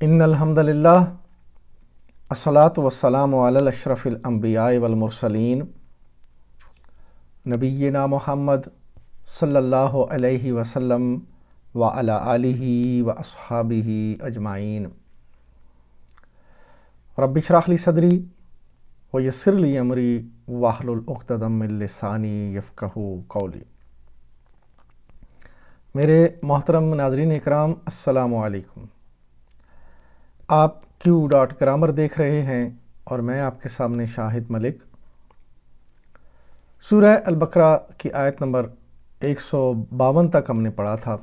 ان الحمد للہ الصلاۃ والسلام علی اشرف الانبیاء والمرسلین نبینا محمد صلی اللہ علیہ وسلم وعلی آلہ واصحابہ اجمعین۔ رب اشرح لی صدری ویسر لی امری واحلل عقدۃ من لسانی یفقہوا قولی۔ میرے محترم ناظرین اکرام، السلام علیکم۔ آپ Q.Grammar دیکھ رہے ہیں اور میں آپ کے سامنے شاہد ملک۔ سورہ البقرہ کی آیت نمبر 152 تک ہم نے پڑھا تھا۔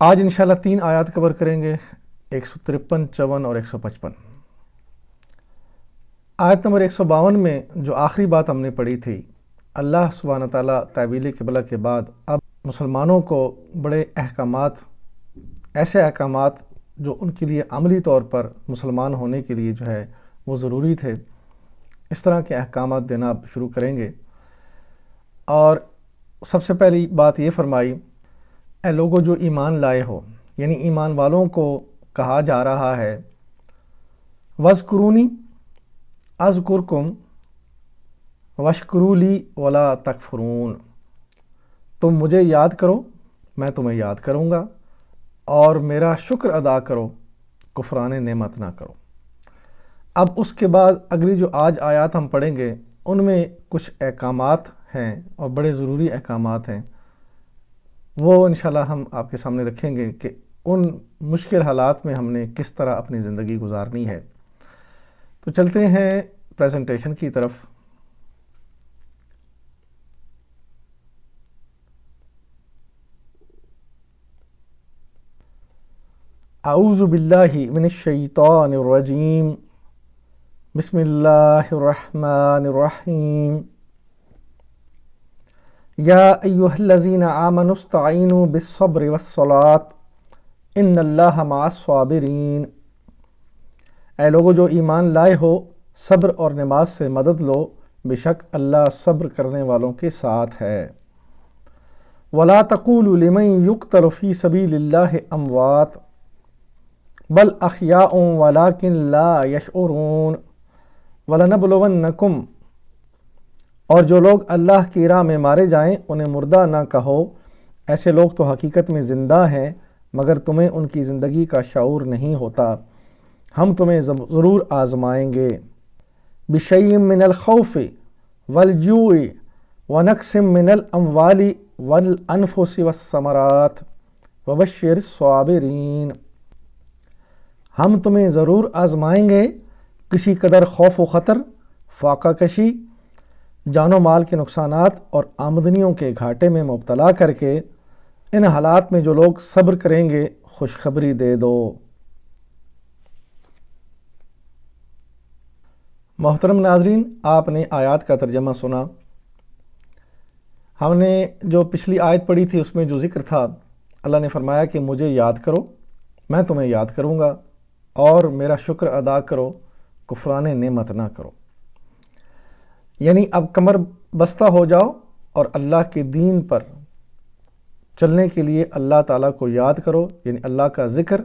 آج انشاءاللہ 3 آیات کور کریں گے، 153، 54 اور 155۔ آیت نمبر 152 میں جو آخری بات ہم نے پڑھی تھی، اللہ سبحانہ تعالیٰ تحویل قبلہ کے بعد اب مسلمانوں کو بڑے احکامات، ایسے احکامات جو ان کے لیے عملی طور پر مسلمان ہونے کے لیے جو ہے وہ ضروری تھے، اس طرح کے احکامات دینا اب شروع کریں گے۔ اور سب سے پہلی بات یہ فرمائی، اے لوگو جو ایمان لائے ہو، یعنی ایمان والوں کو کہا جا رہا ہے، وَاذْكُرُونِی اذکرکم واشکروا لی ولا تکفرون۔ تم مجھے یاد کرو، میں تمہیں یاد کروں گا، اور میرا شکر ادا کرو، کفران نعمت نہ کرو۔ اب اس کے بعد اگلی جو آج آیات ہم پڑھیں گے ان میں کچھ احکامات ہیں اور بڑے ضروری احکامات ہیں، وہ انشاءاللہ ہم آپ کے سامنے رکھیں گے کہ ان مشکل حالات میں ہم نے کس طرح اپنی زندگی گزارنی ہے۔ تو چلتے ہیں پریزنٹیشن کی طرف۔ اعوذ باللہ من الشیطان الرجیم، بسم اللہ الرحمن الرحیم۔ یا ایہا الذین آمنوا استعینوا بالصبر والصلاۃ ان اللہ مع الصابرین۔ اے لوگو جو ایمان لائے ہو، صبر اور نماز سے مدد لو، بے شک اللہ صبر کرنے والوں کے ساتھ ہے۔ ولا تقولوا لمن یقتل فی سبیل اللہ اموات بل احیاء ولکن لا یشعرون۔ وَلَنَبْلُوَنَّکُمْ، اور جو لوگ اللہ کی راہ میں مارے جائیں انہیں مردہ نہ کہو، ایسے لوگ تو حقیقت میں زندہ ہیں مگر تمہیں ان کی زندگی کا شعور نہیں ہوتا۔ ہم تمہیں ضرور آزمائیں گے۔ بِشَيْءٍ مِّنَ الْخَوْفِ وَالْجُوعِ وَنَقْصٍ مِّنَ الْأَمْوَالِ وَالْأَنفُسِ وَالثَّمَرَاتِ وَبَشِّرِ الصَّابِرِينَ۔ ہم تمہیں ضرور آزمائیں گے، کسی قدر خوف و خطر، فاقہ کشی، جان و مال کے نقصانات اور آمدنیوں کے گھاٹے میں مبتلا کر کے۔ ان حالات میں جو لوگ صبر کریں گے خوشخبری دے دو۔ محترم ناظرین، آپ نے آیات کا ترجمہ سنا۔ ہم نے جو پچھلی آیت پڑھی تھی اس میں جو ذکر تھا، اللہ نے فرمایا کہ مجھے یاد کرو، میں تمہیں یاد کروں گا، اور میرا شکر ادا کرو، کفران نعمت نہ کرو۔ یعنی اب کمر بستہ ہو جاؤ اور اللہ کے دین پر چلنے کے لیے اللہ تعالیٰ کو یاد کرو، یعنی اللہ کا ذکر،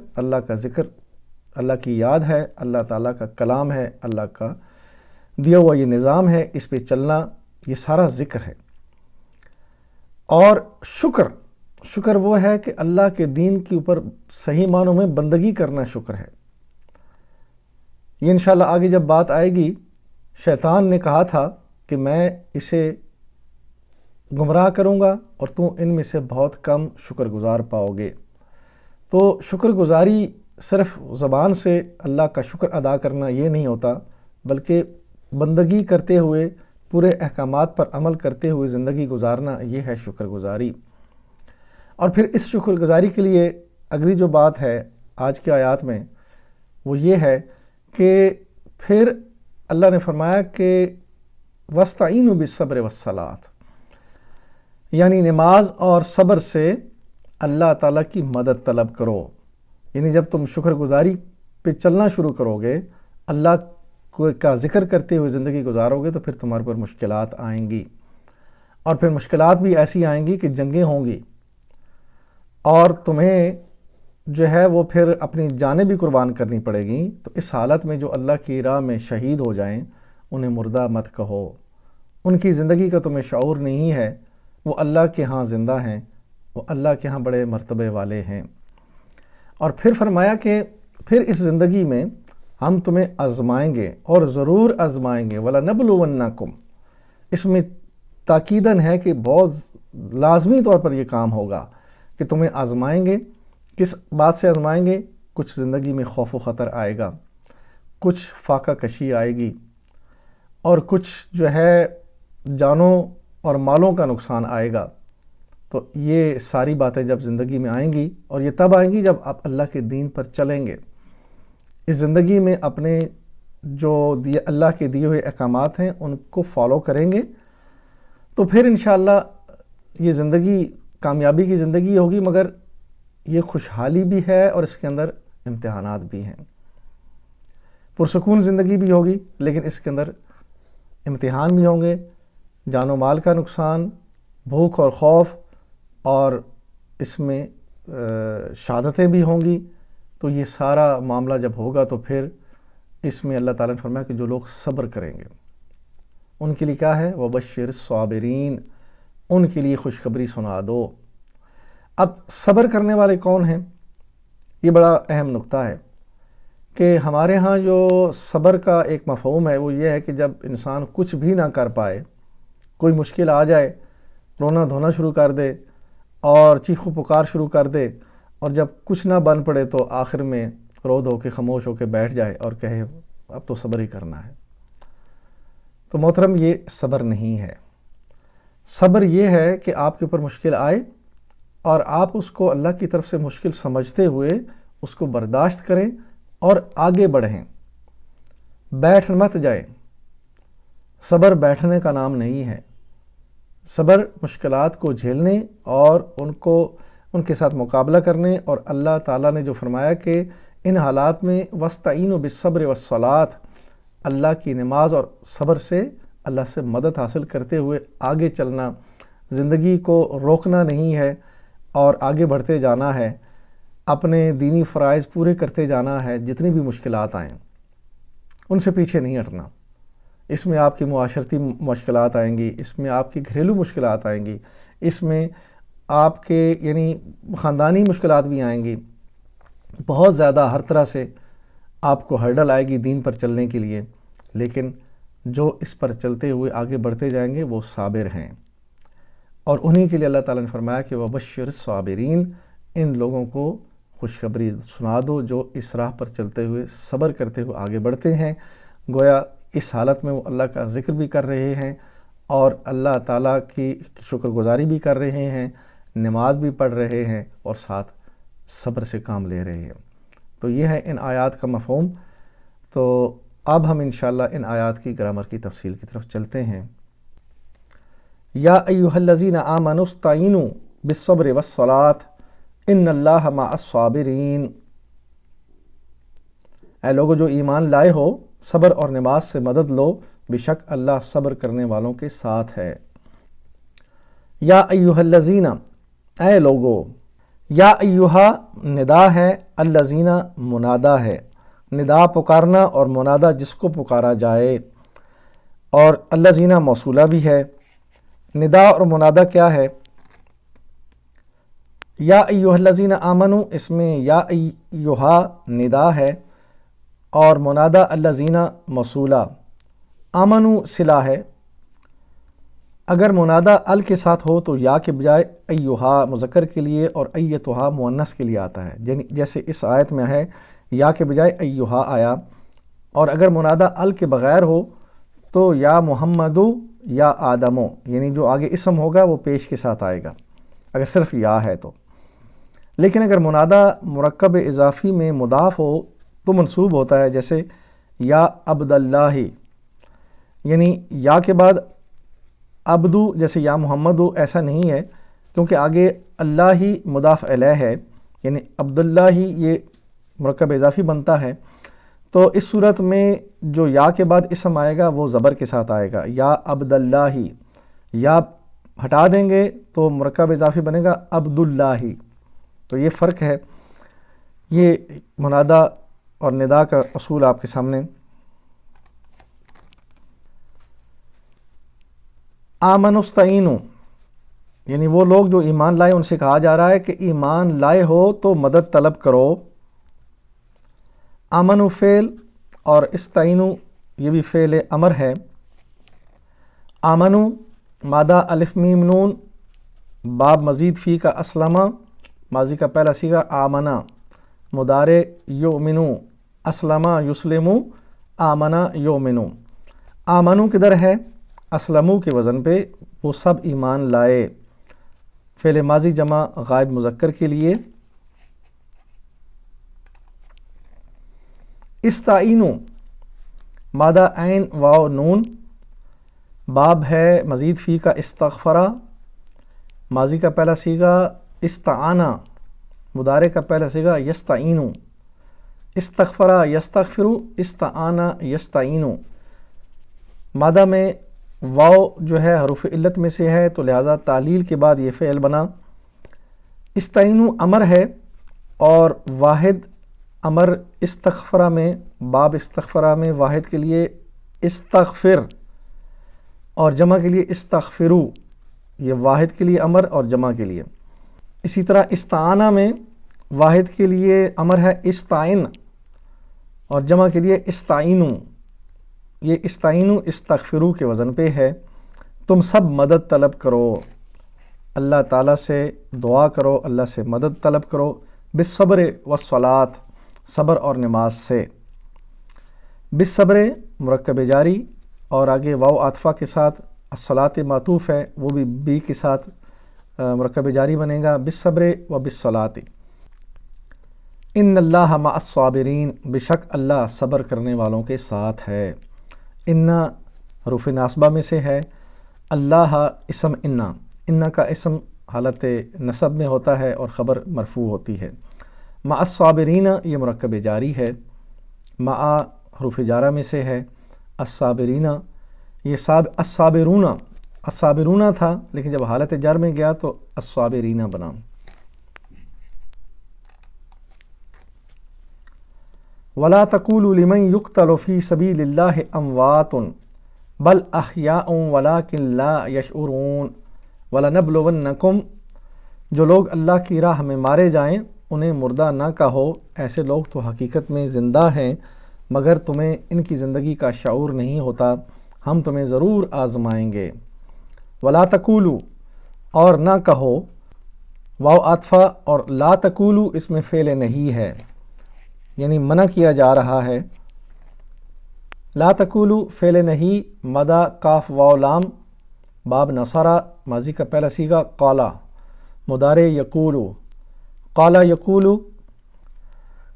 اللہ کی یاد ہے، اللہ تعالیٰ کا کلام ہے، اللہ کا دیا ہوا یہ نظام ہے، اس پہ چلنا، یہ سارا ذکر ہے۔ اور شکر وہ ہے کہ اللہ کے دین کے اوپر صحیح معنوں میں بندگی کرنا شکر ہے۔ یہ انشاءاللہ آگے جب بات آئے گی، شیطان نے کہا تھا کہ میں اسے گمراہ کروں گا اور تم ان میں سے بہت کم شکر گزار پاؤ گے۔ تو شکر گزاری صرف زبان سے اللہ کا شکر ادا کرنا یہ نہیں ہوتا، بلکہ بندگی کرتے ہوئے، پورے احکامات پر عمل کرتے ہوئے زندگی گزارنا، یہ ہے شکر گزاری۔ اور پھر اس شکر گزاری کے لیے اگلی جو بات ہے آج کی آیات میں، وہ یہ ہے کہ پھر اللہ نے فرمایا کہ وَاسْتَعِینُوا بِالصَّبْرِ وَالصَّلَاةِ، یعنی نماز اور صبر سے اللہ تعالیٰ کی مدد طلب کرو۔ یعنی جب تم شکر گزاری پہ چلنا شروع کرو گے، اللہ کا ذکر کرتے ہوئے زندگی گزارو گے، تو پھر تمہارے پر مشکلات آئیں گی، اور پھر مشکلات بھی ایسی آئیں گی کہ جنگیں ہوں گی، اور تمہیں جو ہے وہ پھر اپنی جانیں بھی قربان کرنی پڑے گی، تو اس حالت میں جو اللہ کی راہ میں شہید ہو جائیں انہیں مردہ مت کہو، ان کی زندگی کا تمہیں شعور نہیں ہے، وہ اللہ کے ہاں زندہ ہیں، وہ اللہ کے ہاں بڑے مرتبے والے ہیں۔ اور پھر فرمایا کہ پھر اس زندگی میں ہم تمہیں آزمائیں گے اور ضرور آزمائیں گے، وَلَنَبْلُوَنَّكُمْ، اس میں تاکیداً ہے کہ بہت لازمی طور پر یہ کام ہوگا کہ تمہیں آزمائیں گے۔ کس بات سے آزمائیں گے؟ کچھ زندگی میں خوف و خطر آئے گا، کچھ فاقہ کشی آئے گی، اور کچھ جو ہے جانوں اور مالوں کا نقصان آئے گا۔ تو یہ ساری باتیں جب زندگی میں آئیں گی، اور یہ تب آئیں گی جب آپ اللہ کے دین پر چلیں گے، اس زندگی میں اپنے جو اللہ کے دیے ہوئے احکامات ہیں ان کو فالو کریں گے، تو پھر انشاءاللہ یہ زندگی کامیابی کی زندگی ہوگی، مگر یہ خوشحالی بھی ہے اور اس کے اندر امتحانات بھی ہیں۔ پرسکون زندگی بھی ہوگی لیکن اس کے اندر امتحان بھی ہوں گے، جان و مال کا نقصان، بھوک اور خوف، اور اس میں شہادتیں بھی ہوں گی۔ تو یہ سارا معاملہ جب ہوگا تو پھر اس میں اللہ تعالیٰ نے فرمایا کہ جو لوگ صبر کریں گے ان کے لیے کیا ہے؟ وَبَشِّرِ الصَّابِرِينَ، ان کے لیے خوشخبری سنا دو۔ اب صبر کرنے والے کون ہیں؟ یہ بڑا اہم نقطہ ہے کہ ہمارے ہاں جو صبر کا ایک مفہوم ہے وہ یہ ہے کہ جب انسان کچھ بھی نہ کر پائے، کوئی مشکل آ جائے، رونا دھونا شروع کر دے اور چیخ و پکار شروع کر دے، اور جب کچھ نہ بن پڑے تو آخر میں رو دھو کے خاموش ہو کے بیٹھ جائے اور کہے اب تو صبر ہی کرنا ہے۔ تو محترم، یہ صبر نہیں ہے۔ صبر یہ ہے کہ آپ کے اوپر مشکل آئے اور آپ اس کو اللہ کی طرف سے مشکل سمجھتے ہوئے اس کو برداشت کریں اور آگے بڑھیں، بیٹھ مت جائیں۔ صبر بیٹھنے کا نام نہیں ہے۔ صبر مشکلات کو جھیلنے اور ان کے ساتھ مقابلہ کرنے، اور اللہ تعالیٰ نے جو فرمایا کہ ان حالات میں وَاسْتَعِینُوا بِالصَّبْرِ وَالصَّلَاةِ، اللہ کی نماز اور صبر سے اللہ سے مدد حاصل کرتے ہوئے آگے چلنا، زندگی کو روکنا نہیں ہے اور آگے بڑھتے جانا ہے، اپنے دینی فرائض پورے کرتے جانا ہے، جتنی بھی مشکلات آئیں ان سے پیچھے نہیں ہٹنا۔ اس میں آپ کی معاشرتی مشکلات آئیں گی، اس میں آپ کی گھریلو مشکلات آئیں گی، اس میں آپ کے خاندانی مشکلات بھی آئیں گی، بہت زیادہ ہر طرح سے آپ کو ہرڈل آئے گی دین پر چلنے کے لیے، لیکن جو اس پر چلتے ہوئے آگے بڑھتے جائیں گے وہ صابر ہیں، اور انہی کے لیے اللہ تعالیٰ نے فرمایا کہ وَبَشِّرِ الصَّابِرِينَ، ان لوگوں کو خوشخبری سنا دو جو اس راہ پر چلتے ہوئے صبر کرتے ہوئے آگے بڑھتے ہیں۔ گویا اس حالت میں وہ اللہ کا ذکر بھی کر رہے ہیں اور اللہ تعالیٰ کی شکر گزاری بھی کر رہے ہیں، نماز بھی پڑھ رہے ہیں اور ساتھ صبر سے کام لے رہے ہیں۔ تو یہ ہے ان آیات کا مفہوم۔ تو اب ہم انشاءاللہ ان آیات کی گرامر کی تفصیل کی طرف چلتے ہیں۔ یا ایھا الذین آمنوا استعینوا بالصبر والصلاۃ ان اللہ مع الصابرین، اے لوگو جو ایمان لائے ہو، صبر اور نماز سے مدد لو، بے شک اللہ صبر کرنے والوں کے ساتھ ہے۔ یا ایھا الذین، اے لوگو، یا ایھا ندا ہے، الذین منادا ہے، ندا پکارنا اور منادا جس کو پکارا جائے، اور الذین موصولہ بھی ہے۔ ندا اور منادا کیا ہے؟ یا ایھا الذین آمنوا، اس میں یا ایھا ندا ہے اور منادا الذین موصولہ، آمنوا صلہ ہے۔ اگر منادا ال کے ساتھ ہو تو یا کے بجائے ایھا مذکر کے لیے اور ایتھا مؤنث کے لیے آتا ہے، جیسے اس آیت میں ہے یا کے بجائے ایھا آیا، اور اگر منادا ال کے بغیر ہو تو یا محمدو یا آدمو، یعنی جو آگے اسم ہوگا وہ پیش کے ساتھ آئے گا اگر صرف یا ہے تو۔ لیکن اگر منادا مرکب اضافی میں مضاف ہو تو منصوب ہوتا ہے، جیسے یا عبد اللہ، یعنی یا کے بعد عبدو جیسے یا محمدو ایسا نہیں ہے، کیونکہ آگے اللہ ہی مضاف الیہ ہے، یعنی عبداللہ ہی یہ مرکب اضافی بنتا ہے۔ تو اس صورت میں جو یا کے بعد اسم آئے گا وہ زبر کے ساتھ آئے گا، یا عبداللہ، یا ہٹا دیں گے تو مرکب اضافی بنے گا عبداللہ۔ تو یہ فرق ہے۔ یہ منادہ اور ندا کا اصول آپ کے سامنے۔ آمن استعینوا، یعنی وہ لوگ جو ایمان لائے ان سے کہا جا رہا ہے کہ ایمان لائے ہو تو مدد طلب کرو۔ آمنوا فعل اور استعینوا یہ بھی فعل امر ہے۔ آمنوا مادہ الف میم نون باب مزید فی کا اسلمہ، ماضی کا پہلا صیغہ آمنا، مضارع یؤمنو، اسلمہ یسلمو، آمنا یؤمنو۔ آمنو کدھر ہے؟ اسلمو کے وزن پہ، وہ سب ایمان لائے، فعل ماضی جمع غائب مذکر کے لیے۔ استعینو مادہ عین واو نون، باب ہے مزید فی کا استغفرہ، ماضی کا پہلا صیغہ استعانہ، مضارع کا پہلا صیغہ یستعینو، استغفرہ یستغفرو، استعانہ یستعینو۔ مادہ میں واو جو ہے حروف علت میں سے ہے تو لہٰذا تعلیل کے بعد یہ فعل بنا۔ استعینو امر ہے اور واحد امر استغفرہ میں، باب استغفرہ میں واحد کے لیے استغفر اور جمع کے لیے استغفرو، یہ واحد کے لیے امر اور جمع کے لیے۔ اسی طرح استعانہ میں واحد کے لیے امر ہے استعین اور جمع کے لیے استعینو، یہ استعینو استغفرو کے وزن پہ ہے۔ تم سب مدد طلب کرو، اللہ تعالیٰ سے دعا کرو، اللہ سے مدد طلب کرو، بالصبر والصلاۃ، صبر اور نماز سے۔ بالصبر مرکب جاری اور آگے واو عاطفہ کے ساتھ، الصلاۃ معطوف ہے وہ بھی بی کے ساتھ مرکب جاری بنے گا، بالصبر و بالصلاۃ۔ ان اللہ مع الصابرین، بے شک اللہ صبر کرنے والوں کے ساتھ ہے۔ ان حروف ناصبہ میں سے ہے، اللہ اسم ان کا اسم حالت نصب میں ہوتا ہے اور خبر مرفوع ہوتی ہے۔ مع الصابرین یہ مرکب جاری ہے، مع حروف جارہ میں سے ہے، الصابرین یہ الصابرون تھا لیکن جب حالت جر میں گیا تو الصابرین بنا۔ ولا تقولوا لمن يقتل في سبيل الله اموات بل احیاء ولكن لا يشعرون ولنبلونکم، جو لوگ اللہ کی راہ میں مارے جائیں انہیں مردہ نہ کہو، ایسے لوگ تو حقیقت میں زندہ ہیں مگر تمہیں ان کی زندگی کا شعور نہیں ہوتا، ہم تمہیں ضرور آزمائیں گے۔ ولا تقولوا اور نہ کہو، واو عاطفہ اور لا تقولوا اس میں فعل نہیں ہے، یعنی منع کیا جا رہا ہے۔ لا تقولوا فعل نہیں، مدہ کاف واو لام، باب نصرہ، ماضی کا پہلا صیغہ قالا، مضارع یقولو، قالا یقولو۔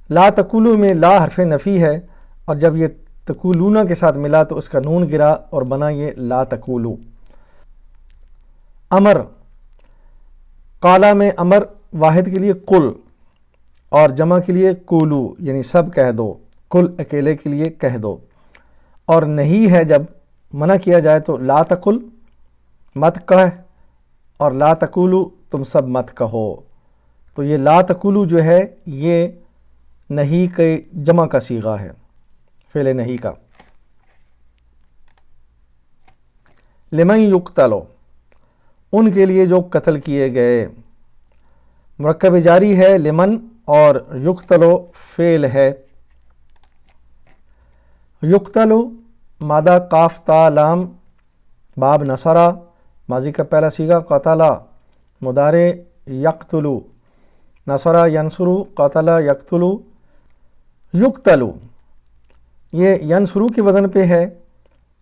لا تقولوا میں لا حرف نفی ہے اور جب یہ تقولون کے ساتھ ملا تو اس کا نون گرا اور بنا یہ لا تقولوا۔ امر، قالا میں امر واحد کے لیے قل اور جمع کے لیے قولو، یعنی سب کہہ دو، کل اکیلے کے لیے کہہ دو۔ اور نہیں ہے جب منع کیا جائے تو لا تقل مت کہہ، اور لا تقولو تم سب مت کہو۔ تو یہ لا تقولو جو ہے یہ نہیں کے جمع کا صیغہ ہے، فعل نہیں کا۔ لمن یقتلو ان کے لیے جو قتل کیے گئے، مرکب جاری ہے لمن اور یقتلو فعل ہے۔ یقتلو مادہ قاف تا لام، باب نصرہ، ماضی کا پہلا صیغہ قتلا، مضارع یقتلو، نصرہ ینصرو، قتلا یقتلو۔ یقتلو یہ ینصرو کے وزن پہ ہے،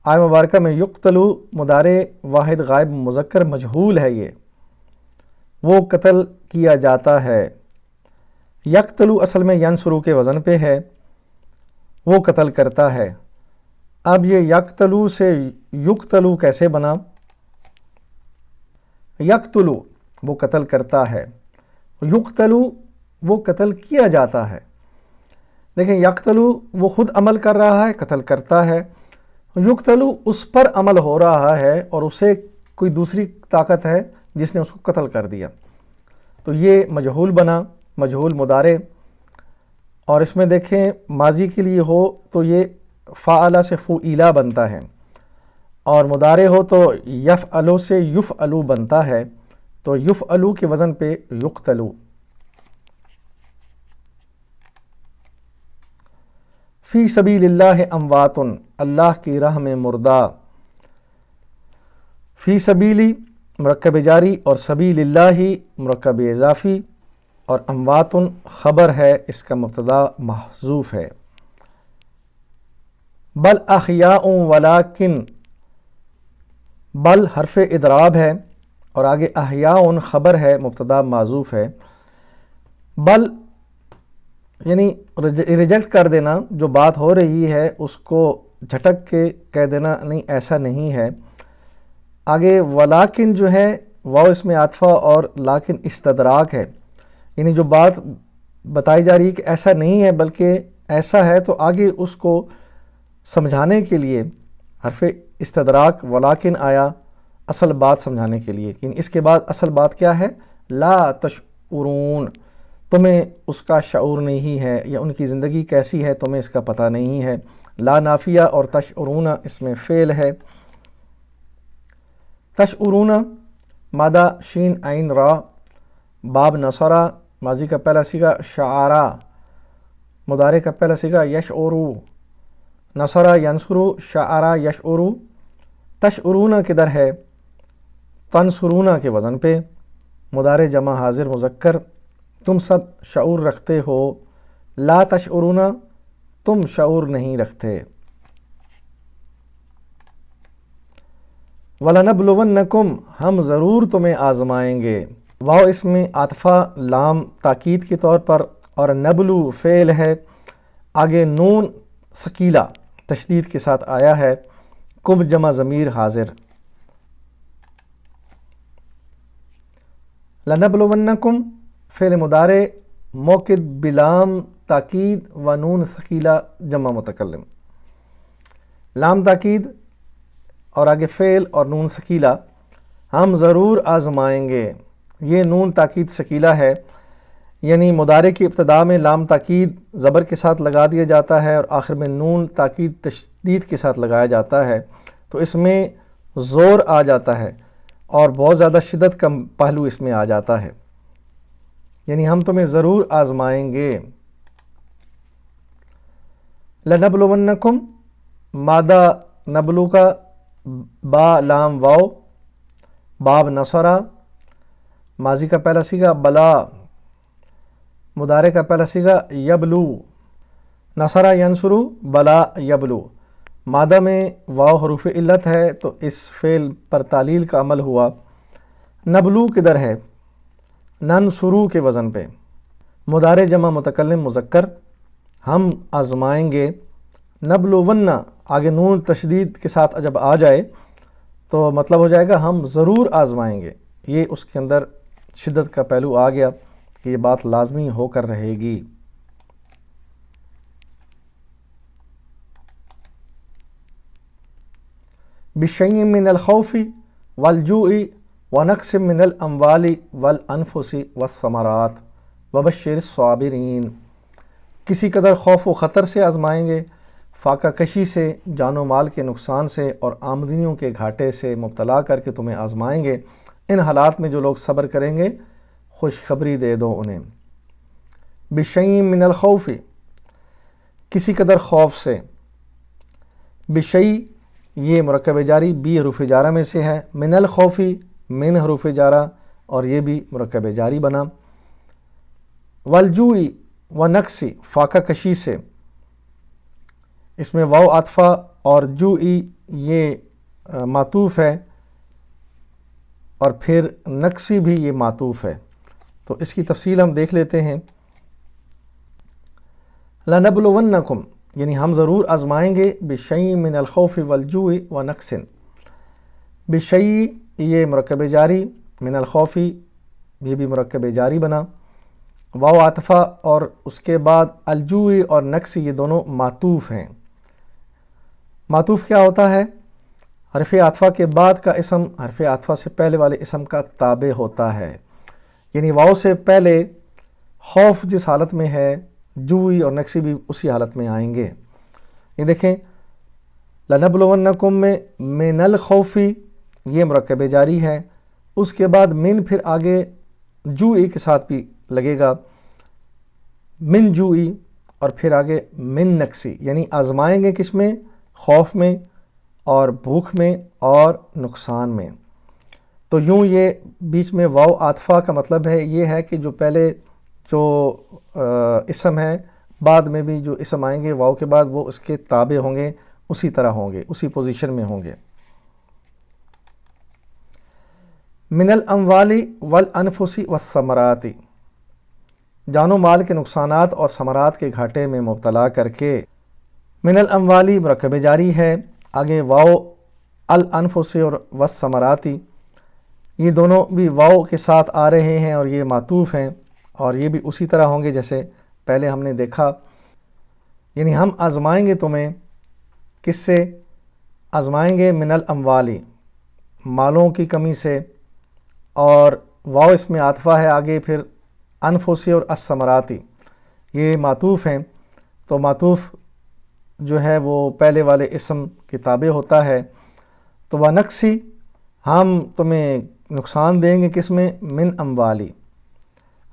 آیہ مبارکہ میں یقتلو مضارع واحد غائب مذکر مجہول ہے، یہ وہ قتل کیا جاتا ہے۔ یقتلو اصل میں ینصرو کے وزن پہ ہے، وہ قتل کرتا ہے۔ اب یہ یقتلو سے یقتلو کیسے بنا؟ یقتلو وہ قتل کرتا ہے، یقتلو وہ قتل کیا جاتا ہے۔ دیکھیں یقتلو وہ خود عمل کر رہا ہے، قتل کرتا ہے، یقتلو اس پر عمل ہو رہا ہے اور اسے کوئی دوسری طاقت ہے جس نے اس کو قتل کر دیا، تو یہ مجہول بنا، مجہول مضارع۔ اور اس میں دیکھیں ماضی کے لیے ہو تو یہ فعل سے فعیلا بنتا ہے، اور مضارع ہو تو یفعلو سے یفعلو بنتا ہے، تو یفعلو کے وزن پہ یقتلو۔ فی سبیل اللہ اموات، اللہ کی راہ میں مردہ۔ فی سبیلی مرکب جاری اور سبیل اللہ مرکب اضافی، اور اموات خبر ہے، اس کا مبتدا محذوف ہے۔ بل احیاء ولکن، بل حرف اضراب ہے اور آگے احیاء خبر ہے، مبتدا معذوف ہے۔ بل یعنی ریجیکٹ کر دینا، جو بات ہو رہی ہے اس کو جھٹک کے کہہ دینا نہیں، ایسا نہیں ہے۔ آگے ولیکن جو ہے واو اس میں عاطفہ اور لیکن استدراک ہے، یعنی جو بات بتائی جا رہی ہے کہ ایسا نہیں ہے بلکہ ایسا ہے، تو آگے اس کو سمجھانے کے لیے حرف استدراک ولیکن آیا، اصل بات سمجھانے کے لیے۔ یعنی اس کے بعد اصل بات کیا ہے؟ لا تشعرون، تمہیں اس کا شعور نہیں ہے، یا ان کی زندگی کیسی ہے تمہیں اس کا پتہ نہیں ہے۔ لا نافیہ اور تشعرون اس میں فعل ہے۔ تشعرون مادہ شین عین را، باب نصرہ ماضی کا پہلا صیغہ شعرا، مضارع کا پہلا صیغہ یشعرو، نصرہ ینصرو، شعرا یشعرو۔ تشعرون کدھر ہے؟ تنصرون کے وزن پہ، مضارع جمع حاضر مذکر، تم سب شعور رکھتے ہو۔ لا تشعرون، تم شعور نہیں رکھتے۔ وَلَنَبْلُوَنَّكُمْ، ہم ضرور تمہیں آزمائیں گے۔ واو اس میں عاطفہ لام تاکید کے طور پر، اور نبلو فعل ہے، آگے نون ثقیلہ تشدید کے ساتھ آیا ہے، کم جمع ضمیر حاضر۔ لَنَبْلُوَنَّكُمْ فعل مضارع موقد بلام تاکید و نون ثقیلہ جمع متکلم، لام تاکید اور آگے فعل اور نون ثقیلہ، ہم ضرور آزمائیں گے۔ یہ نون تاکید ثقیلہ ہے، یعنی مضارع کی ابتدا میں لام تاکید زبر کے ساتھ لگا دیا جاتا ہے اور آخر میں نون تاکید تشدید کے ساتھ لگایا جاتا ہے، تو اس میں زور آ جاتا ہے اور بہت زیادہ شدت کا پہلو اس میں آ جاتا ہے، یعنی ہم تمہیں ضرور آزمائیں گے۔ لَنَبْلُوَنَّكُمْ مادہ نبلو کا با لام واو، باب نصرہ ماضی کا پہلا صیغہ بلا، مضارع کا پہلا صیغہ یبلو، نصرہ ینصرو بلا یبلو۔ مادہ میں واو حروف علت ہے تو اس فعل پر تعلیل کا عمل ہوا۔ نبلو کدھر ہے؟ ننصرو کے وزن پہ، مضارع جمع متکلم مذکر، ہم آزمائیں گے۔ نبلون آگے نون تشدید کے ساتھ جب آ جائے تو مطلب ہو جائے گا ہم ضرور آزمائیں گے، یہ اس کے اندر شدت کا پہلو آ گیا کہ یہ بات لازمی ہو کر رہے گی۔ بِشَيْءٍ مِّنَ الْخَوْفِ وَالْجُوعِ وَنَقْصٍ مِّنَ الْأَمْوَالِ وَالْأَنفُسِ وَالثَّمَرَاتِ وَبَشِّرِ الصَّابِرِينَ، کسی قدر خوف و خطر سے آزمائیں گے، فاقہ کشی سے، جان و مال کے نقصان سے اور آمدنیوں کے گھاٹے سے مبتلا کر کے تمہیں آزمائیں گے۔ ان حالات میں جو لوگ صبر کریں گے خوشخبری دے دو انہیں۔ بِشَيْءٍ مِّنَ الْخَوْفِ کسی قدر خوف سے، بِشَيْءٍ یہ مرکب جاری بی حروف جارہ میں سے ہے، من الخوف من حروف جارہ اور یہ بھی مرکب جاری بنا۔ والجوع و نقص فاقہ کشی سے، اس میں واو عاطفہ اور جوعی یہ معطوف ہے اور پھر نقصی بھی یہ معطوف ہے، تو اس کی تفصیل ہم دیکھ لیتے ہیں۔ لَنَبْلُوَنَّكُمْ یعنی ہم ضرور آزمائیں گے، بِشَيْءٍ مِّنَ الْخَوْفِ وَالْجُوعِ وَنَقْصٍ، بِشَيْءٍ یہ مرکب جاری، من الخوف یہ بھی مرکب جاری بنا، واو عاطفہ اور اس کے بعد الجوع اور نقص یہ دونوں معطوف ہیں۔ معطوف کیا ہوتا ہے؟ حرف عاطفہ کے بعد کا اسم حرف عاطفہ سے پہلے والے اسم کا تابع ہوتا ہے، یعنی واو سے پہلے خوف جس حالت میں ہے، جوئی اور نقصی بھی اسی حالت میں آئیں گے۔ یہ دیکھیں لَنَبْلُوَنَّكُم میں مِّنَ الْخَوْفِ یہ مرکب جاری ہے، اس کے بعد من پھر آگے جوئی کے ساتھ بھی لگے گا، من جوئی، اور پھر آگے من نقصی، یعنی آزمائیں گے کس میں؟ خوف میں اور بھوک میں اور نقصان میں۔ تو یوں یہ بیچ میں واو عاطفہ کا مطلب ہے یہ ہے کہ جو پہلے جو اسم ہے بعد میں بھی جو اسم آئیں گے واو کے بعد وہ اس کے تابع ہوں گے، اسی طرح ہوں گے، اسی پوزیشن میں ہوں گے۔ من الاموال والانفس والثمرات جان و مال کے نقصانات اور ثمرات کے گھاٹے میں مبتلا کر کے، من الاموال مرکب جاری ہے، آگے واو الانفس اور والثمرات یہ دونوں بھی واو کے ساتھ آ رہے ہیں اور یہ معطوف ہیں، اور یہ بھی اسی طرح ہوں گے جیسے پہلے ہم نے دیکھا، یعنی ہم آزمائیں گے تمہیں کس سے؟ آزمائیں گے من الاموال مالوں کی کمی سے، اور واو اس میں عاطفہ ہے، آگے پھر انفسی اور الثمراتی یہ معطوف ہیں، تو معطوف جو ہے وہ پہلے والے اسم کے تابع ہوتا ہے۔ تو وَنَقْصِ ہم تمہیں نقصان دیں گے کس میں؟ من اموالی،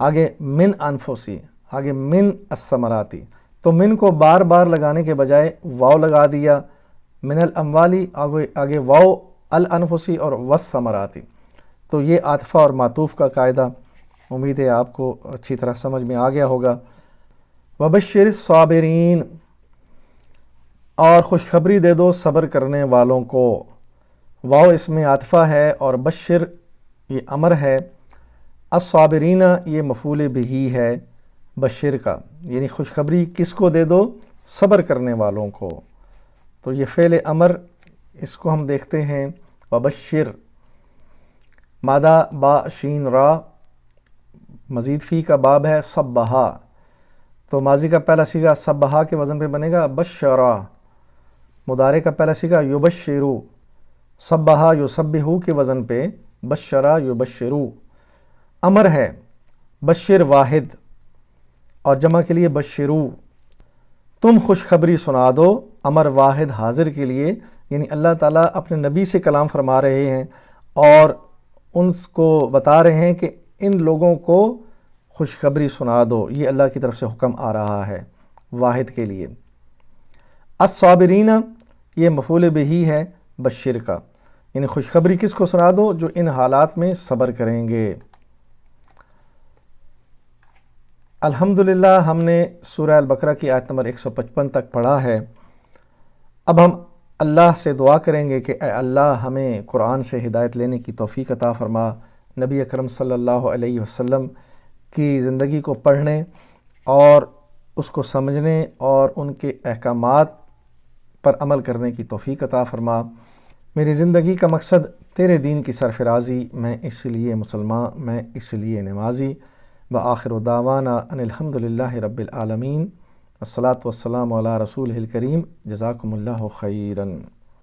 آگے من انفسی، آگے من الثمراتی، تو من کو بار بار لگانے کے بجائے واو لگا دیا، من الاموالی آگے واو الانفسی اور والثمراتی۔ تو یہ عاطفہ اور معطوف کا قاعدہ امید ہے آپ کو اچھی طرح سمجھ میں آ گیا ہوگا۔ وبشر الصابرین اور خوشخبری دے دو صبر کرنے والوں کو، واو اس میں عاطفہ ہے اور بشر یہ امر ہے، الصابرین یہ مفعول بہ ہے بشر کا، یعنی خوشخبری کس کو دے دو؟ صبر کرنے والوں کو۔ تو یہ فعل امر اس کو ہم دیکھتے ہیں، وبشر مادہ با شین را مزید فی کا باب ہے، صبحا، تو ماضی کا پہلا صیغہ صبحا کے وزن پہ بنے گا بشرا، مضارع کا پہلا صیغہ یبشرو، صبحا یصبحو کے وزن پہ بشرا یبشرو، امر ہے بشر واحد اور جمع کے لیے بشرو، تم خوشخبری سنا دو، امر واحد حاضر کے لیے، یعنی اللہ تعالیٰ اپنے نبی سے کلام فرما رہے ہیں اور ان کو بتا رہے ہیں کہ ان لوگوں کو خوشخبری سنا دو، یہ اللہ کی طرف سے حکم آ رہا ہے واحد کے لیے۔ الصابرین یہ مفعول بہ ہے بشر کا، یعنی خوشخبری کس کو سنا دو؟ جو ان حالات میں صبر کریں گے۔ الحمدللہ ہم نے سورہ البقرہ کی آیت نمبر 155 تک پڑھا ہے۔ اب ہم اللہ سے دعا کریں گے کہ اے اللہ ہمیں قرآن سے ہدایت لینے کی توفیق عطا فرما، نبی اکرم صلی اللہ علیہ وسلم کی زندگی کو پڑھنے اور اس کو سمجھنے اور ان کے احکامات پر عمل کرنے کی توفیق عطا فرما۔ میری زندگی کا مقصد تیرے دین کی سرفرازی، میں اس لیے مسلمان، میں اس لیے نمازی۔ وآخر دعوانا ان الحمدللہ رب العالمین، والصلاة والسلام علی رسولہ الکریم، جزاکم اللہ خیراً۔